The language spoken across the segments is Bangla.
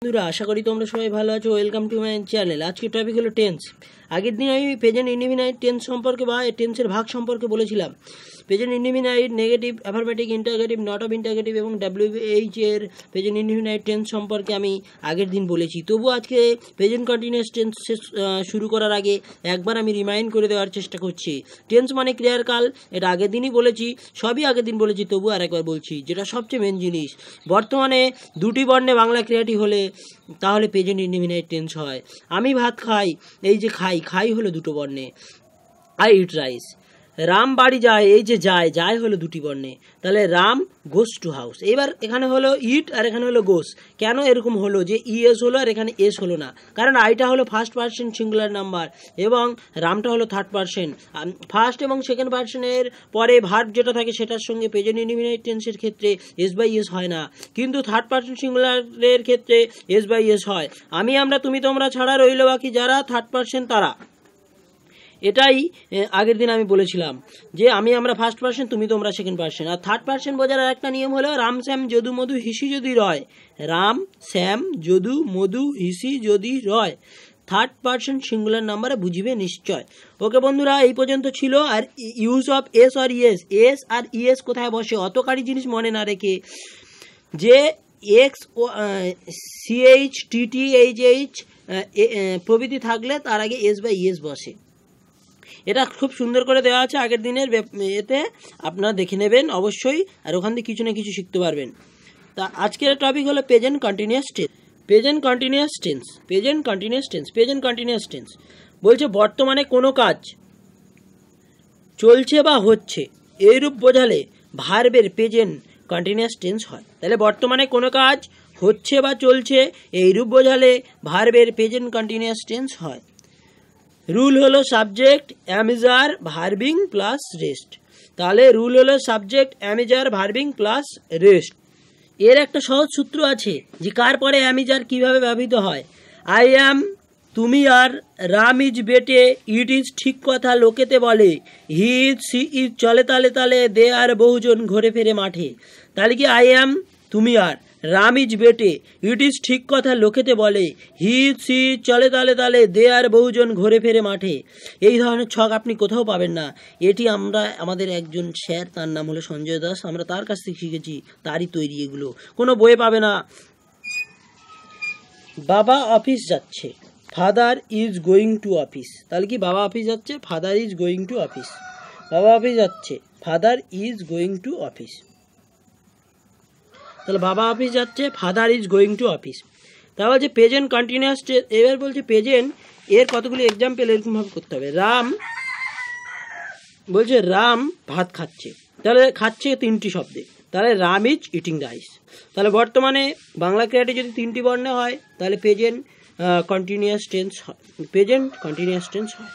বন্ধুরা আশা করি তোমরা সবাই ভালো আছো। Welcome to my channel. আজকের টপিক হলো টেন্স। আগের দিন আমি প্রেজেন্ট ইনডিফিনাইট টেন্স সম্পর্কে বা টেন্সের ভাগ সম্পর্কে বলেছিলাম। Present indefinite, negative, affirmative, interrogative, not of interrogative এবং WH এর প্রেজেন্ট ইনডিফিনাইট টেন্স সম্পর্কে আমি আগের দিন বলেছি। তবু আজকে প্রেজেন্ট কন্টিনিউয়াস টেন্স শুরু করার আগে একবার আমি রিমাইন্ড করে দেওয়ার চেষ্টা করছি। টেন্স মানে ক্রিয়ার কাল, এটা আগের দিনই বলেছি, সবই আগের দিন বলেছি, তবু আরেকবার বলছি, যেটা সবচেয়ে মেন জিনিস। বর্তমানে দুটি বর্ণে বাংলা ক্রিয়াটি হলে তাহলে প্রেজেন্ট ইনডিফিনাইট টেন্স হয়। আমি ভাত খাই, এই যে খাই, খাই হলো দুটো বর্ণে। I eat rice. রাম বাড়ি যায়, এই যে যায়, যায় হলো দুটি বর্ণে, তাহলে রাম গোস টু হাউস। এবার এখানে হলো ইট আর এখানে হলো গোস। কেন এরকম হলো যে ইএস হলো আর এখানে এস হলো না? কারণ আইটা হলো ফার্স্ট পার্সন সিঙ্গুলার নাম্বার এবং রামটা হলো থার্ড পার্সন। ফার্স্ট এবং সেকেন্ড পার্সনের পরে ভার্ব যেটা থাকে সেটার সঙ্গে প্রেজেন্ট ইনডিফিনাইট টেন্সের ক্ষেত্রে এস বাই এস হয় না, কিন্তু থার্ড পার্সন সিঙ্গুলারের ক্ষেত্রে এস বাই এস হয়। আমি, আমরা, তুমি, তোমরা ছাড়া রইল বাকি যারা থার্ড পার্সন তারা। এটাই আগের দিন আমি বলেছিলাম যে আমি, আমরা ফার্স্ট পার্সন, তুমি তোমরা সেকেন্ড পার্সন। আর থার্ড পার্সন বোঝার একটা নিয়ম হলো রাম শ্যাম যদু মধু হিসি যদি রয়। রাম শ্যাম যদু মধু হিসি যদি রয়, থার্ড পার্সন সিঙ্গুলার নাম্বারে বুঝিবে নিশ্চয়। ওকে বন্ধুরা, এই পর্যন্ত ছিল। আর ইউজ অফ এস আর ইএস, এস আর ইএস কোথায় বসে অতকারী জিনিস মনে না রেখে, যে X O CH TT HH প্রভৃতি থাকলে তার আগে এস বা ইএস বসে। এটা খুব সুন্দর করে দেওয়া আছে আগের দিনের এতে, আপনারা দেখে নেবেন অবশ্যই, আর ওখান থেকে কিছু না কিছু শিখতে পারবেন। তা আজকের টপিক হলো present continuous tense. Present continuous tense, present continuous tense, present continuous tense বলছে বর্তমানে কোনো কাজ চলছে বা হচ্ছে, এইরূপ বোঝালে ভার্বের প্রেজেন্ট কন্টিনিউয়াস টেন্স হয়। তাহলে বর্তমানে কোনো কাজ হচ্ছে বা চলছে, এইরূপ বোঝালে ভার্বের প্রেজেন্ট কন্টিনিউয়াস টেন্স হয়। রুল হলো সাবজেক্ট অ্যামিজার ভার্বিং প্লাস রেস্ট। তাহলে রুল হলো সাবজেক্ট অ্যামিজার ভার্বিং প্লাস রেস্ট। এর একটা সহজ সূত্র আছে যে কার পরে অ্যামিজার কিভাবে ব্যবহৃত হয়। আই অ্যাম, তুমি আর, রাম ইজ বেটে, ইট ইজ ঠিক কথা লোকেতে বলে, হি ইজ সি ইজ চলে তালে তালে, দে আর বহুজন ঘুরে ফেরে মাঠে। তাহলে কি আই অ্যাম তুমি আর, রাম ইজ বেটে, ইট ইজ ঠিক কথা লোকেতে বলে, হি ইজ সি চলে তালে তালে, দে আর বহুজন ঘুরে ফেরে মাঠে। এই ধরনের ছক আপনি কোথাও পাবেন না। এটি আমরা, আমাদের একজন স্যার, তার নাম হলো সঞ্জয় দাস, আমরা তার কাছ থেকে শিখেছি, তারই তৈরি, এগুলো কোনো বইয়ে পাবে না। বাবা অফিস যাচ্ছে, father is going to office. তাহলে কি বাবা অফিস যাচ্ছে, father is going to office. বাবা অফিস যাচ্ছে, father is going to office. তাহলে বাবা অফিস যাচ্ছে, father is going to office. তাহলে বলছে প্রেজেন্ট কন্টিনিউয়াস। এবার বলছে প্রেজেন্ট এর কতগুলি এক্সাম্পল এরকমভাবে করতে হবে। রাম বলছে রাম ভাত খাচ্ছে, তাহলে খাচ্ছে তিনটি শব্দে, তাহলে রাম ইজ ইটিং রাইস। তাহলে বর্তমানে বাংলা ক্রিয়াটি যদি তিনটি বর্ণে হয় তাহলে প্রেজেন্ট কন্টিনিউয়াস টেন্স হয়, প্রেজেন্ট কন্টিনিউয়াস টেন্স হয়।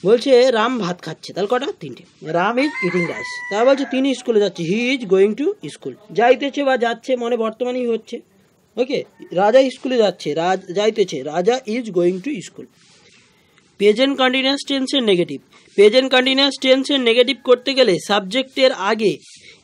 বলছে রাম ভাত খাচ্ছে, তাহলে কটা? তিনটে। Ram is eating rice. তাহলে বলছে তিনি স্কুলে যাচ্ছে, he is going to school. যাইতেছে বা যাচ্ছে মনে বর্তমানেই হচ্ছে। ওকে, রাজা স্কুলে যাচ্ছে, যাইতেছে, রাজা is going to school. Present continuous টেন্সের নেগেটিভ। প্রেজেন্ট কন্টিনিউয়াস টেন্সের নেগেটিভ করতে গেলে সাবজেক্টের আগে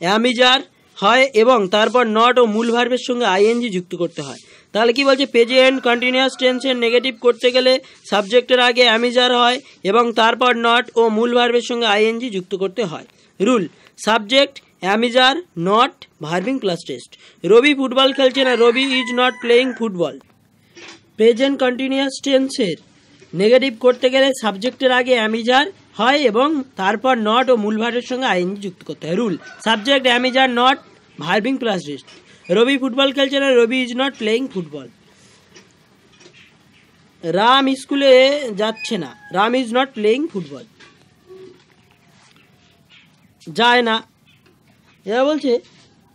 অ্যামিজার হয় এবং তারপর নট ও মূল ভার্বের সঙ্গে আইএনজি যুক্ত করতে হয়। তাহলে কি বলছে, প্রেজেন্ট কন্টিনিউয়াস টেন্সের নেগেটিভ করতে গেলে সাবজেক্টের আগে অ্যামিজার হয় এবং তারপর নট ও মূল ভার্বের সঙ্গে আইএনজি যুক্ত করতে হয়। Rule, subject am is are not verbing plus test. Rabi football খেলছে না, Rabi is not playing football. Present continuous টেন্সের নেগেটিভ করতে গেলে সাবজেক্টের আগে অ্যামিজার হয় এবং তারপর নট ও মূল ভার্বের সঙ্গে আইএনজি যুক্ত করতে হয়। Rule, subject am is are not verbing plus test. Rabi football খেলছে না, Rabi is not playing football. Ram স্কুলে যাচ্ছে না, Ram is not playing football. যায় না। এরা বলছে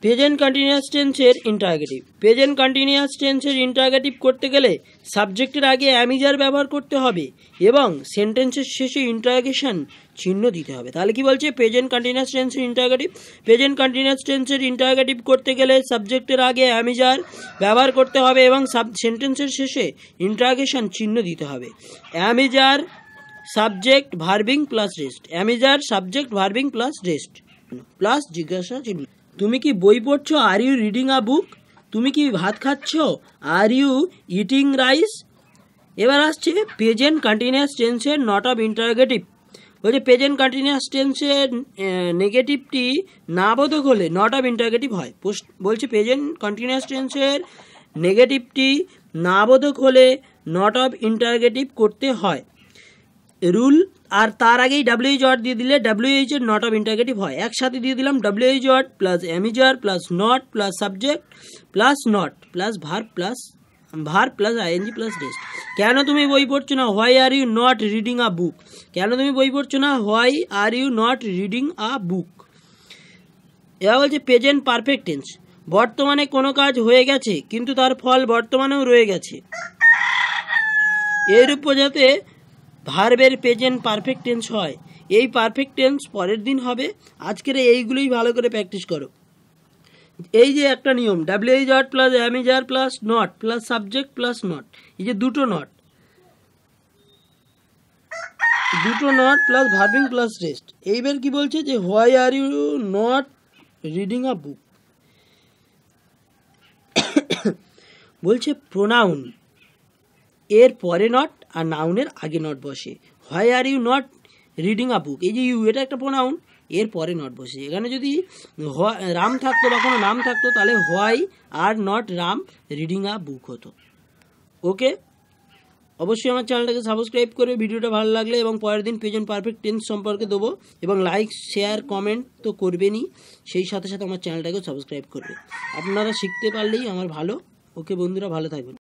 প্রেজেন্ট কন্টিনিউয়াস টেন্সের ইন্টারগেটিভ। প্রেজেন্ট কন্টিনিউয়াস টেন্সের ইন্টারগেটিভ করতে গেলে সাবজেক্টের আগে অ্যামিজার ব্যবহার করতে হবে এবং সেন্টেন্সের শেষে ইন্টারগেশন চিহ্ন দিতে হবে। তাহলে কি বলছে, প্রেজেন্ট কন্টিনিউয়াস টেন্সের ইন্টারগেটিভ। প্রেজেন্ট কন্টিনিউয়াস টেন্সের ইন্টারগেটিভ করতে গেলে সাবজেক্টের আগে অ্যামিজার ব্যবহার করতে হবে এবং সেন্টেন্সের শেষে ইন্টারগেশন চিহ্ন দিতে হবে। Am is are subject verbing plus rest. Am is are subject verbing plus rest plus জিজ্ঞাসা চিহ্ন। তুমি কি বই পড়ছো, আর ইউ রিডিং আ বুক? তুমি কি ভাত খাচ্ছ, আর ইউ ইটিং রাইস। এবার আসছে প্রেজেন্ট কন্টিনিউয়াস টেন্সের নট অফ ইন্টারোগেটিভ। বলছে প্রেজেন্ট কন্টিনিউয়াস টেন্সের নেগেটিভটি না বোধক হলে নট অফ ইন্টারোগেটিভ হয়। বলছে প্রেজেন্ট কন্টিনিউয়াস টেন্সের নেগেটিভটি না বোধক হলে নট অফ ইন্টারোগেটিভ করতে হয়। রুল, আর তার আগেই ডাব্লিউএইচ ওয়ার্ড দিয়ে দিলে ডাব্লিউএইচ এর নট অফ ইন্টারোগেটিভ হয়। একসাথে দিয়ে দিলাম WH word plus am is are plus not plus subject plus not plus verb plus ING plus rest. কেন তুমি বই পড়ছো না, why are you not reading a book. কেন তুমি বই পড়ছো না, why are you not reading a book. এবার বলছে প্রেজেন্ট পারফেক্ট টেন্স। বর্তমানে কোনো কাজ হয়ে গেছে কিন্তু তার ফল বর্তমানেও রয়ে গেছে, এর উপর যাতে ভার্বের প্রেজেন্ট পারফেক্ট টেন্স হয়। এই পারফেক্ট টেন্স পরের দিন হবে। আজকের এইগুলোই ভালো করে প্র্যাকটিস করো। এই যে একটা নিয়ম, WH word plus am is are plus not plus subject plus not, এই যে দুটো not plus verbing plus rest. এইবার কি বলছে যে why are you not reading a book. বলছে প্রোনাউন এর পরে নট আর নাউনের আগে নট বসে। Why are you not reading a book, এই যে ইউ এটা একটা প্রোনাউন, এর পরে নট বসে। এখানে যদি রাম থাকতো বা কোনো নাম থাকতো তাহলে why are not Ram reading a book হতো। ওকে, অবশ্যই আমার চ্যানেলটাকে সাবস্ক্রাইব করে ভিডিওটা ভালো লাগলে, এবং পরের দিন প্রেজেন্ট পারফেক্ট টেন্স সম্পর্কে দেবো, এবং লাইক শেয়ার কমেন্ট তো করবেনই, সেই সাথে সাথে আমার চ্যানেলটাকেও সাবস্ক্রাইব করবে। আপনারা শিখতে পারলেই আমার ভালো। ওকে বন্ধুরা, ভালো থাকবেন।